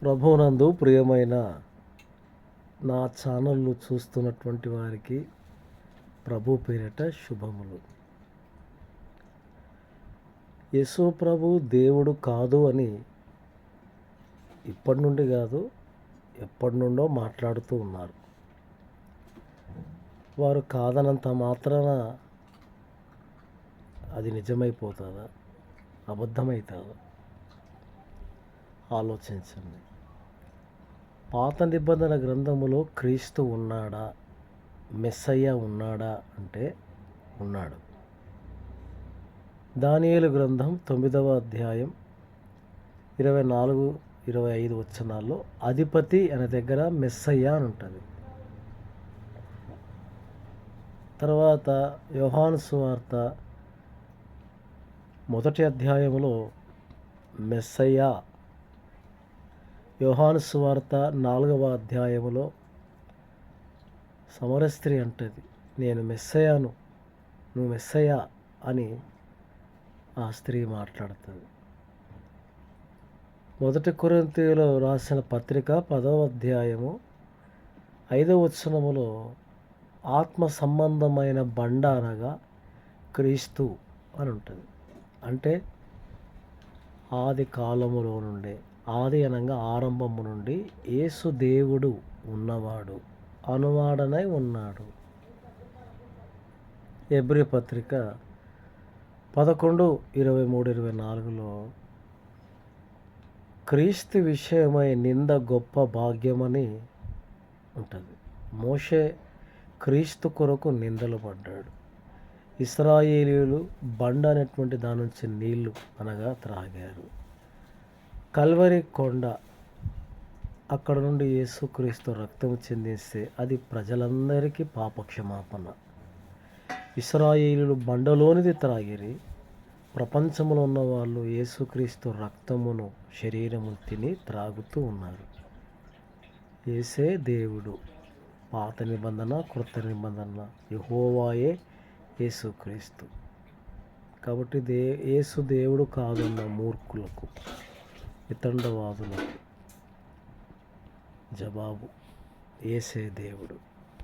ప్రభువునందు ప్రియమైన నా ఛానల్ను చూస్తున్నటువంటి వారికి ప్రభు పేరిట శుభములు. యేసు ప్రభు దేవుడు కాదు అని ఇప్పటి నుండి కాదు, ఎప్పటి నుండో మాట్లాడుతూ ఉన్నారు. వారు కాదనంత మాత్రాన అది నిజమైపోతుందా, అబద్ధమవుతుందా? ఆలోచించండి. పాత నిబంధన గ్రంథములో క్రీస్తు ఉన్నాడా, మెస్సయ్య ఉన్నాడా అంటే ఉన్నాడు. దానియేలు గ్రంథం 9వ అధ్యాయం 24-25 వచనాల్లో అధిపతి అనే దగ్గర మెస్సయ్య అని ఉంటుంది. తర్వాత యోహాను సువార్త 1వ అధ్యాయంలో మెస్సయ్య, యోహాను సువార్త 4వ అధ్యాయంలో సమరయ స్త్రీ అంటది, నేను మెస్సయ్యను, నువ్వు మెస్సయ్య అని ఆ స్త్రీ మాట్లాడుతుంది. 1 కొరింథీయులో రాసిన పత్రిక 10వ అధ్యాయము 5వ వచనములో ఆత్మ సంబంధమైన బండ అనగా క్రీస్తు అని ఉంటుంది. అంటే ఆది కాలములో నుండే, ఆది అనగా ఆరంభము నుండి యేసు దేవుడు ఉన్నవాడు, అనువాడనై ఉన్నాడు. హెబ్రీ పత్రిక 11:23-24లో క్రీస్తు విషయమై నింద గొప్ప భాగ్యమని ఉంటుంది. మోషే క్రీస్తు కొరకు నిందలు పడ్డాడు. ఇశ్రాయేలీయులు బండ అనేటువంటి దాని నుంచి నీళ్లు అనగా త్రాగారు. కల్వరి కొండ, అక్కడ నుండి యేసుక్రీస్తు రక్తం చిందిస్తే అది ప్రజలందరికీ పాపక్షమాపణ. ఇశ్రాయేలీయులు బండలోనిది త్రాగిరి, ప్రపంచంలో ఉన్న వాళ్ళు యేసుక్రీస్తు రక్తమును, శరీరము తిని త్రాగుతూ ఉన్నారు. యేసే దేవుడు, పాత నిబంధన, క్రొత్త నిబంధన, యెహోవాయే యేసుక్రీస్తు. కాబట్టి యేసు దేవుడు కాదన్న మూర్ఖులకు, వితండవాదులకు జవాబు యేసే దేవుడు.